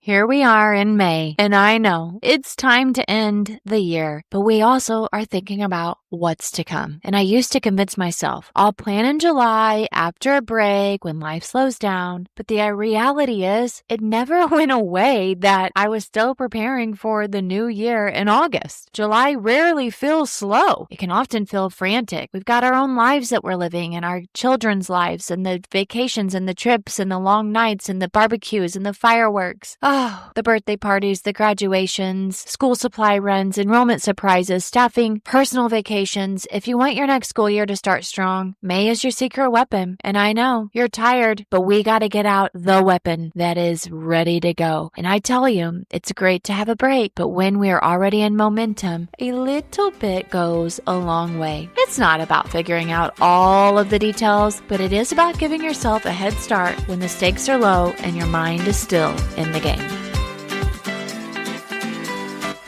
Here we are in May, and I know it's time to end the year, but we also are thinking about what's to come. And I used to convince myself, I'll plan in July after a break when life slows down. But the reality is, it never went away that I was still preparing for the new year in August. July rarely feels slow. It can often feel frantic. We've got our own lives that we're living and our children's lives and the vacations and the trips and the long nights and the barbecues and the fireworks. Oh, the birthday parties, the graduations, school supply runs, enrollment surprises, staffing, personal vacations. If you want your next school year to start strong, May is your secret weapon. And I know you're tired, but we got to get out the weapon that is ready to go. And I tell you, it's great to have a break, but when we're already in momentum, a little bit goes a long way. It's not about figuring out all of the details, but it is about giving yourself a head start when the stakes are low and your mind is still in the game.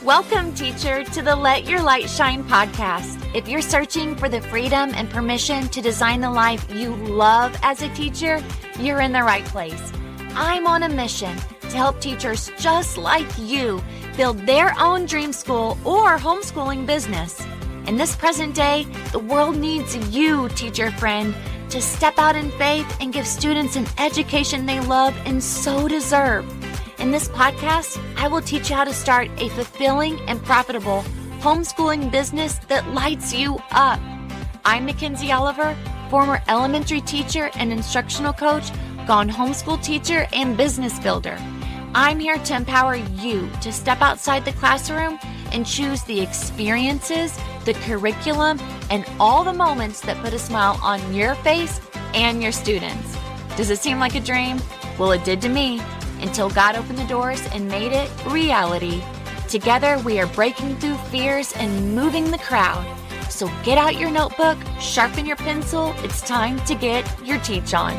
Welcome, teacher, to the Let Your Light Shine podcast. If you're searching for the freedom and permission to design the life you love as a teacher, you're in the right place. I'm on a mission to help teachers just like you build their own dream school or homeschooling business. In this present day, the world needs you, teacher friend, to step out in faith and give students an education they love and so deserve. In this podcast, I will teach you how to start a fulfilling and profitable homeschooling business that lights you up. I'm Makenzie Oliver, former elementary teacher and instructional coach, gone homeschool teacher and business builder. I'm here to empower you to step outside the classroom and choose the experiences, the curriculum, and all the moments that put a smile on your face and your students. Does it seem like a dream? Well, it did to me. Until God opened the doors and made it reality. Together, we are breaking through fears and moving the crowd. So get out your notebook, sharpen your pencil. It's time to get your teach on.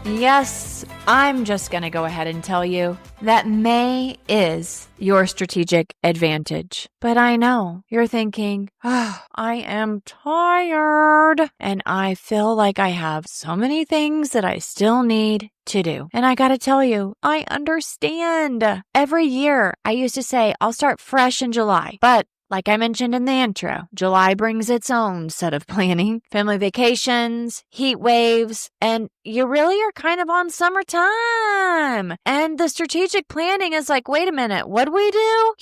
Yes, I'm just going to go ahead and tell you that May is your strategic advantage. But I know you're thinking, I am tired and I feel like I have so many things that I still need to do. And I got to tell you, I understand. Every year I used to say, I'll start fresh in July, but like I mentioned in the intro, July brings its own set of planning, family vacations, heat waves, and you really are kind of on summertime. And the strategic planning is like, wait a minute, what do we do?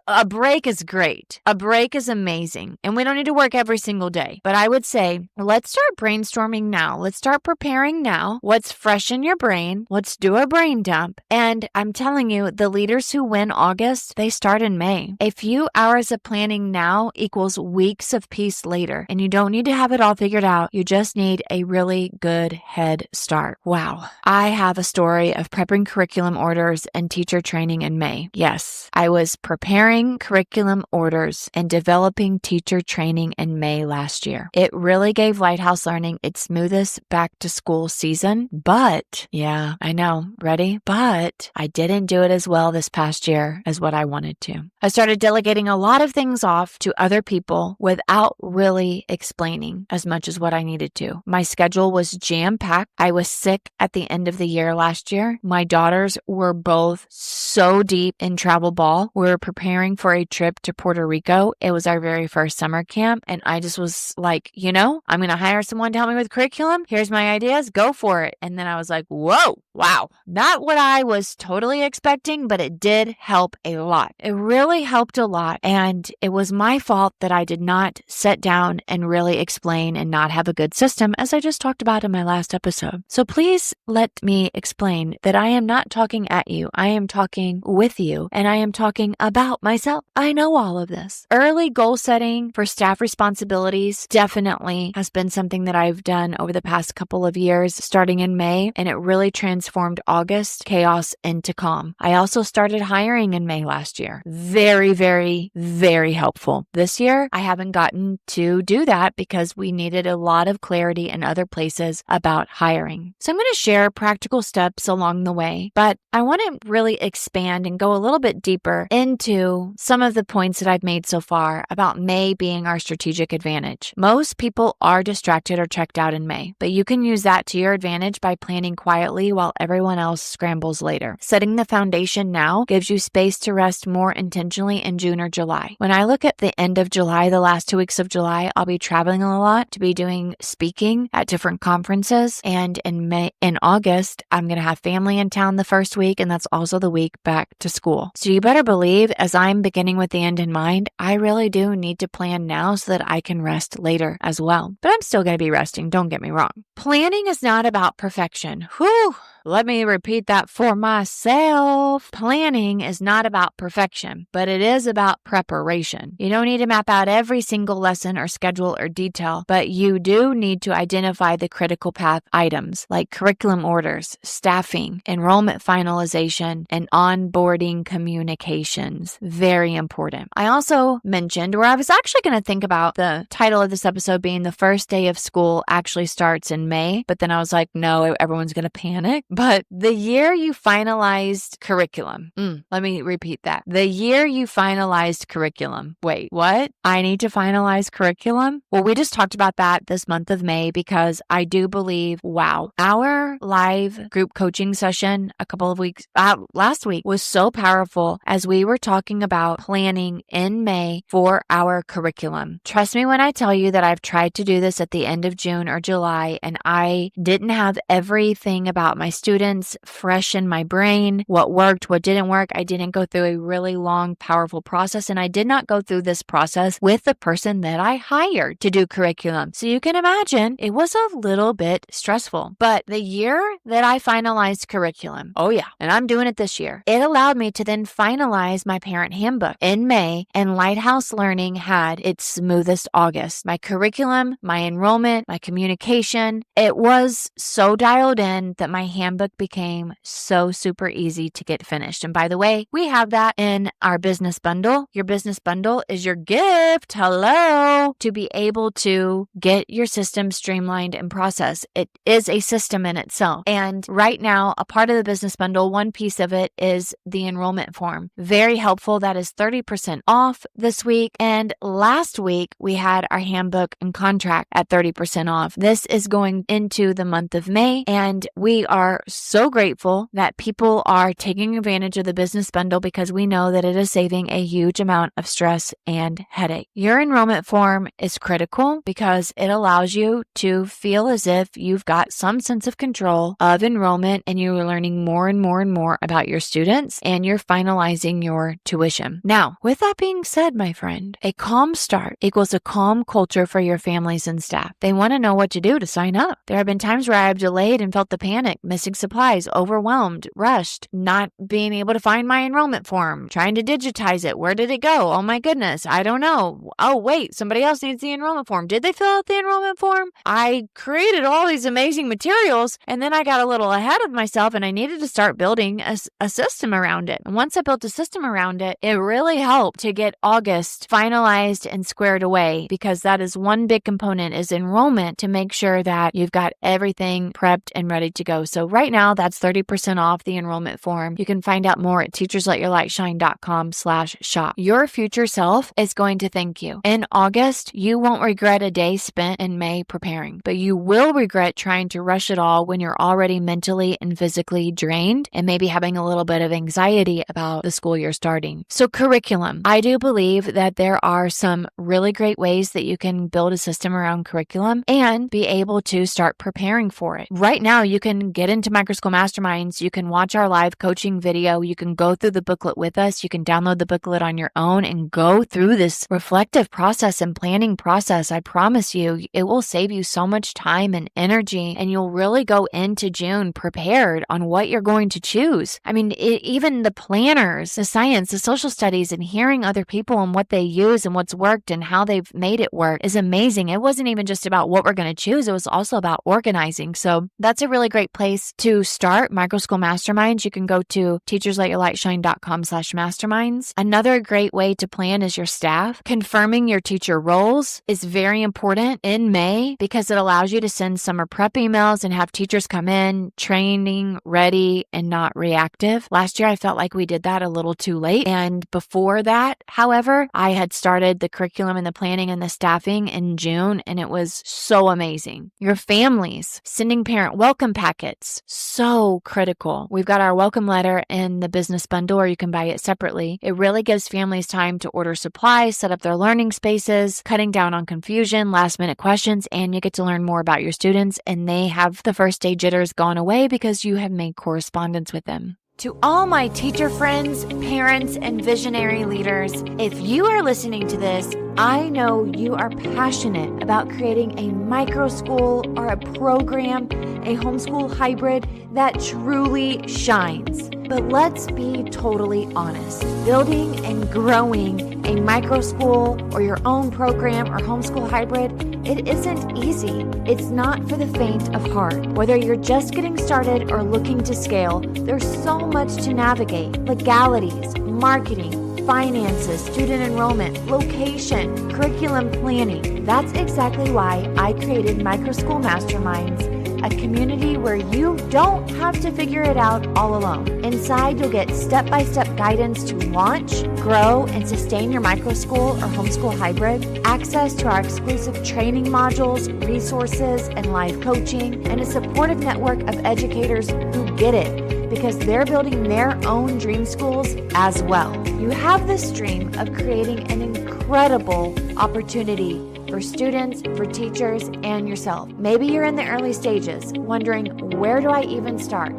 A break is great. A break is amazing. And we don't need to work every single day. But I would say, let's start brainstorming now. Let's start preparing now. What's fresh in your brain? Let's do a brain dump. And I'm telling you, the leaders who win August, they start in May. A few hours of planning now equals weeks of peace later. And you don't need to have it all figured out. You just need a really good head start. Wow. I have a story of prepping curriculum orders and teacher training in May. Yes, I was preparing curriculum orders and developing teacher training in May last year. It really gave Lighthouse Learning its smoothest back to school season. But yeah, I know, ready? But I didn't do it as well this past year as what I wanted to. I started delegating a lot of things off to other people without really explaining as much as what I needed to. My schedule was jam-packed. I was sick at the end of the year last year. My daughters were both so deep in travel ball. We were preparing for a trip to Puerto Rico. It was our very first summer camp. And I just was like, I'm going to hire someone to help me with curriculum. Here's my ideas. Go for it. And then I was like, whoa, wow. Not what I was totally expecting, but it did help a lot. It really helped a lot. And it was my fault that I did not sit down and really explain and not have a good system, as I just talked about in my last episode. So please let me explain that I am not talking at you. I am talking with you, and I am talking about myself. I know all of this. Early goal setting for staff responsibilities definitely has been something that I've done over the past couple of years, starting in May, and it really transformed August chaos into calm. I also started hiring in May last year. Very, very be very helpful. This year, I haven't gotten to do that because we needed a lot of clarity in other places about hiring. So I'm going to share practical steps along the way, but I want to really expand and go a little bit deeper into some of the points that I've made so far about May being our strategic advantage. Most people are distracted or checked out in May, but you can use that to your advantage by planning quietly while everyone else scrambles later. Setting the foundation now gives you space to rest more intentionally in June or July. When I look at the end of July, the last 2 weeks of July, I'll be traveling a lot to be doing speaking at different conferences. And in August, I'm going to have family in town the first week, and that's also the week back to school. So you better believe, as I'm beginning with the end in mind, I really do need to plan now so that I can rest later as well. But I'm still going to be resting, don't get me wrong. Planning is not about perfection. Whew! Let me repeat that for myself. Planning is not about perfection, but it is about preparation. You don't need to map out every single lesson or schedule or detail, but you do need to identify the critical path items like curriculum orders, staffing, enrollment finalization, and onboarding communications. Very important. I also mentioned, or I was actually going to think about the title of this episode being the first day of school actually starts in May, but then I was like, no, everyone's going to panic. But the year you finalized curriculum, let me repeat that. The year you finalized curriculum. Wait, what? I need to finalize curriculum? Well, we just talked about that this month of May because I do believe, wow, our live group coaching session a couple of weeks, last week was so powerful as we were talking about planning in May for our curriculum. Trust me when I tell you that I've tried to do this at the end of June or July, and I didn't have everything about my students fresh in my brain, what worked, what didn't work. I didn't go through a really long, powerful process, and I did not go through this process with the person that I hired to do curriculum. So you can imagine it was a little bit stressful. But the year that I finalized curriculum, oh yeah, and I'm doing it this year, it allowed me to then finalize my parent handbook in May, and Lighthouse Learning had its smoothest August. My curriculum, my enrollment, my communication, it was so dialed in that my handbook became so super easy to get finished. And by the way, we have that in our business bundle. Your business bundle is your gift, hello, to be able to get your system streamlined and processed. It is a system in itself. And right now, a part of the business bundle, one piece of it is the enrollment form. Very helpful. That is 30% off this week. And last week, we had our handbook and contract at 30% off. This is going into the month of May, and we are so grateful that people are taking advantage of the business bundle because we know that it is saving a huge amount of stress and headache. Your enrollment form is critical because it allows you to feel as if you've got some sense of control of enrollment and you're learning more and more and more about your students and you're finalizing your tuition. Now, with that being said, my friend, a calm start equals a calm culture for your families and staff. They want to know what to do to sign up. There have been times where I have delayed and felt the panic, missing supplies, overwhelmed, rushed, not being able to find my enrollment form, trying to digitize it. Where did it go? Oh my goodness, I don't know. Oh wait, somebody else needs the enrollment form. Did they fill out the enrollment form? I created all these amazing materials and then I got a little ahead of myself and I needed to start building a system around it. And once I built a system around it, it really helped to get August finalized and squared away because that is one big component is enrollment to make sure that you've got everything prepped and ready to go. So right now that's 30% off the enrollment form. You can find out more at teachersletyourlightshine.com/shop. Your future self is going to thank you. In August, you won't regret a day spent in May preparing, but you will regret trying to rush it all when you're already mentally and physically drained and maybe having a little bit of anxiety about the school you're starting. So curriculum. I do believe that there are some really great ways that you can build a system around curriculum and be able to start preparing for it. Right now, you can get into microschool masterminds. You can watch our live coaching video. You can go through the booklet with us. You can download the booklet on your own and go through this reflective process and planning process. I promise you, it will save you so much time and energy, and you'll really go into June prepared on what you're going to choose. I mean, even the planners, the science, the social studies, and hearing other people and what they use and what's worked and how they've made it work is amazing. It wasn't even just about what we're going to choose. It was also about organizing. So that's a really great place to start microschool masterminds. You can go to teachersletyourlightshine.com/masterminds. Another great way to plan is your staff. Confirming your teacher roles is very important in May because it allows you to send summer prep emails and have teachers come in, training, ready, and not reactive. Last year, I felt like we did that a little too late. And before that, however, I had started the curriculum and the planning and the staffing in June, and it was so amazing. Your families, sending parent welcome packets, so critical. We've got our welcome letter in the business bundle, or you can buy it separately. It really gives families time to order supplies, set up their learning spaces, cutting down on confusion, last minute questions, and you get to learn more about your students, and they have the first day jitters gone away because you have made correspondence with them. To all my teacher friends, parents, and visionary leaders, if you are listening to this, I know you are passionate about creating a microschool or a program, a homeschool hybrid that truly shines. But let's be totally honest. Building and growing a microschool or your own program or homeschool hybrid, it isn't easy. It's not for the faint of heart. Whether you're just getting started or looking to scale, there's so much to navigate. Legalities, marketing, finances, student enrollment, location, curriculum planning. That's exactly why I created Microschool Masterminds, a community where you don't have to figure it out all alone. Inside, you'll get step-by-step guidance to launch, grow, and sustain your microschool or homeschool hybrid, access to our exclusive training modules, resources, and live coaching, and a supportive network of educators who get it because they're building their own dream schools as well. You have this dream of creating an incredible opportunity for students, for teachers, and yourself. Maybe you're in the early stages, wondering, where do I even start?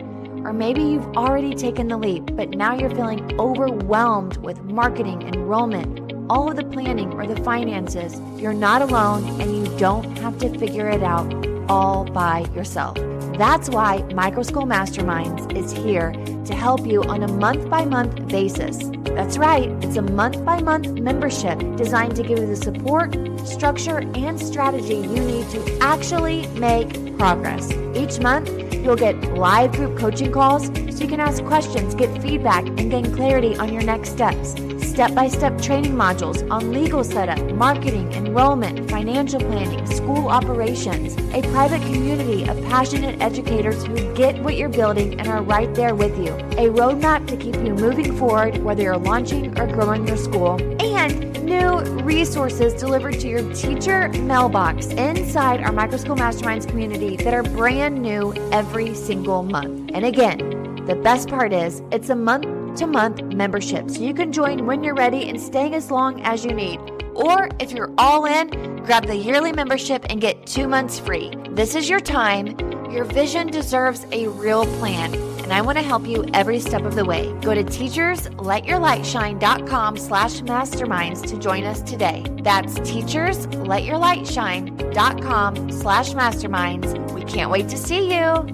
Or maybe you've already taken the leap, but now you're feeling overwhelmed with marketing, enrollment, all of the planning or the finances. You're not alone, and you don't have to figure it out all by yourself. That's why Microschool Masterminds is here to help you on a month-by-month basis. That's right, it's a month-by-month membership designed to give you the support, structure, and strategy you need to actually make progress. Each month, you'll get live group coaching calls so you can ask questions, get feedback, and gain clarity on your next steps. Step-by-step training modules on legal setup, marketing, enrollment, financial planning, school operations, a private community of passionate educators who get what you're building and are right there with you, a roadmap to keep you moving forward whether you're launching or growing your school, and new resources delivered to your teacher mailbox inside our Microschool Masterminds community that are brand new every single month. And again, the best part is it's a month-to-month membership, so you can join when you're ready and staying as long as you need. Or if you're all in, grab the yearly membership and get 2 months free. This is your time. Your vision deserves a real plan, and I want to help you every step of the way. Go to teachersletyourlightshine.com/masterminds to join us today. That's teachersletyourlightshine.com/masterminds. We can't wait to see you.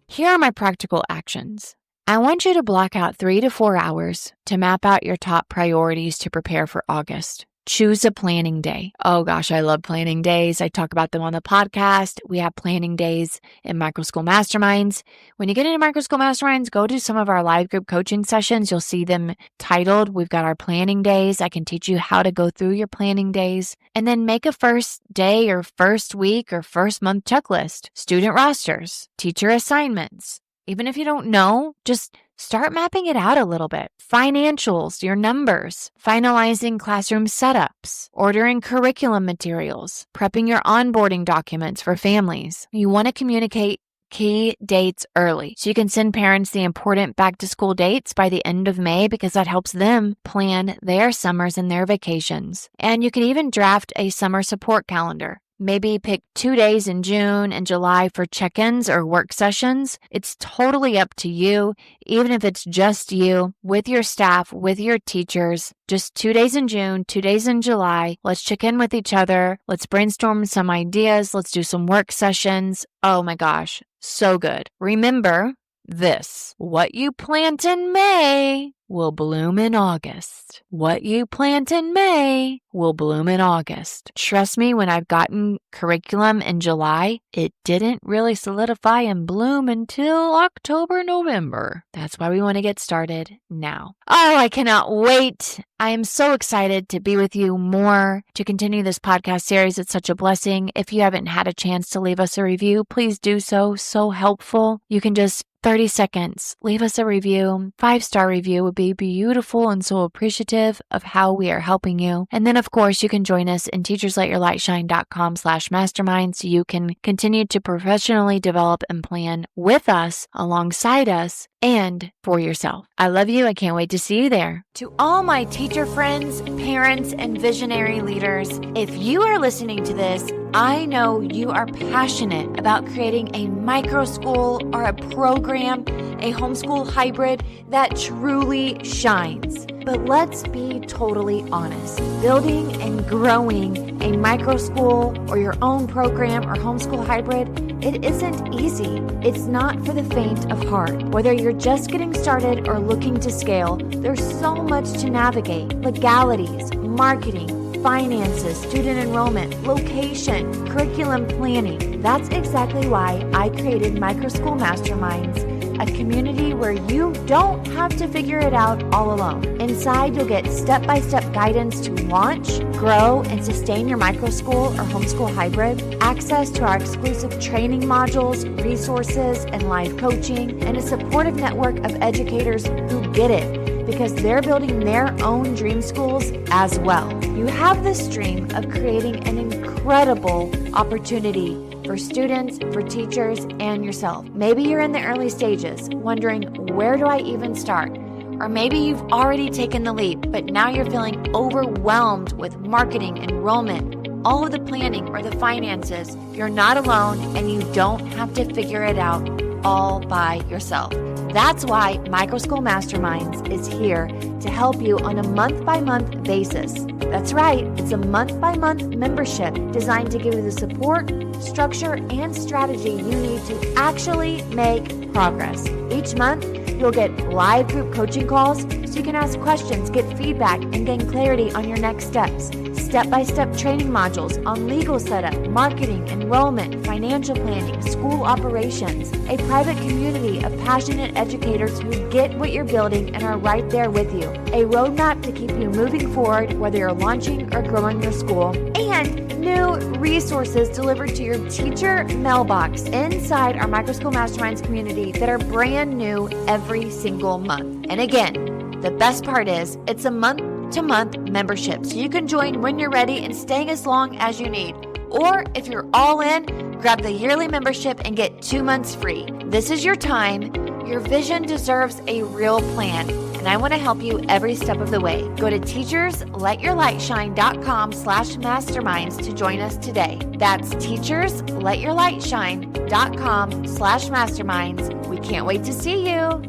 Here are my practical actions. I want you to block out 3 to 4 hours to map out your top priorities to prepare for August. Choose a planning day. Oh gosh, I love planning days. I talk about them on the podcast. We have planning days in Microschool Masterminds. When you get into Microschool Masterminds, go to some of our live group coaching sessions. You'll see them titled. We've got our planning days. I can teach you how to go through your planning days. And then make a first day or first week or first month checklist. Student rosters, teacher assignments. Even if you don't know, just start mapping it out a little bit. Financials, your numbers, finalizing classroom setups, ordering curriculum materials, prepping your onboarding documents for families. You want to communicate key dates early so you can send parents the important back-to-school dates by the end of May because that helps them plan their summers and their vacations. And you can even draft a summer support calendar. Maybe pick 2 days in June and July for check-ins or work sessions. It's totally up to you, even if it's just you, with your staff, with your teachers. Just 2 days in June, 2 days in July. Let's check in with each other. Let's brainstorm some ideas. Let's do some work sessions. Oh my gosh, so good. Remember, this: what you plant in May will bloom in August. What you plant in May will bloom in August. Trust me, when I've gotten curriculum in July, it didn't really solidify and bloom until October, November. That's why we want to get started now. Oh, I cannot wait. I am so excited to be with you more, to continue this podcast series. It's such a blessing. If you haven't had a chance to leave us a review, please do so. So helpful. You can just 30 seconds, leave us a review. 5-star review would be beautiful and so appreciative of how we are helping you. And then, of course, you can join us in teachersletyourlightshine.com/mastermind so you can continue to professionally develop and plan with us, alongside us, and for yourself. I love you. I can't wait to see you there. To all my teacher friends, parents, and visionary leaders, if you are listening to this, I know you are passionate about creating a microschool or a program, a homeschool hybrid that truly shines. But let's be totally honest. Building and growing a microschool or your own program or homeschool hybrid, it isn't easy. It's not for the faint of heart. Whether you're just getting started or looking to scale, there's so much to navigate. Legalities, marketing, finances, student enrollment, location, curriculum planning. That's exactly why I created Microschool Masterminds, a community where you don't have to figure it out all alone. Inside, you'll get step-by-step guidance to launch, grow, and sustain your microschool or homeschool hybrid, access to our exclusive training modules, resources, and live coaching, and a supportive network of educators who get it, because they're building their own dream schools as well. You have this dream of creating an incredible opportunity for students, for teachers, and yourself. Maybe you're in the early stages, wondering, where do I even start? Or maybe you've already taken the leap, but now you're feeling overwhelmed with marketing, enrollment, all of the planning or the finances. You're not alone, and you don't have to figure it out all by yourself. That's why Microschool Masterminds is here to help you on a month-by-month basis. That's right, it's a month-by-month membership designed to give you the support, structure, and strategy you need to actually make progress. Each month, you'll get live group coaching calls so you can ask questions, get feedback, and gain clarity on your next steps. Step-by-step training modules on legal setup, marketing, enrollment, financial planning, school operations, a private community of passionate educators who get what you're building and are right there with you, a roadmap to keep you moving forward whether you're launching or growing your school, and new resources delivered to your teacher mailbox inside our Microschool Masterminds community that are brand new every single month. And again, the best part is it's a month-to-month membership, so you can join when you're ready and staying as long as you need. Or if you're all in, grab the yearly membership and get 2 months free. This is your time. Your vision deserves a real plan, and I want to help you every step of the way. Go to teachersletyourlightshine.com/masterminds to join us today. That's teachersletyourlightshine.com/masterminds. We can't wait to see you.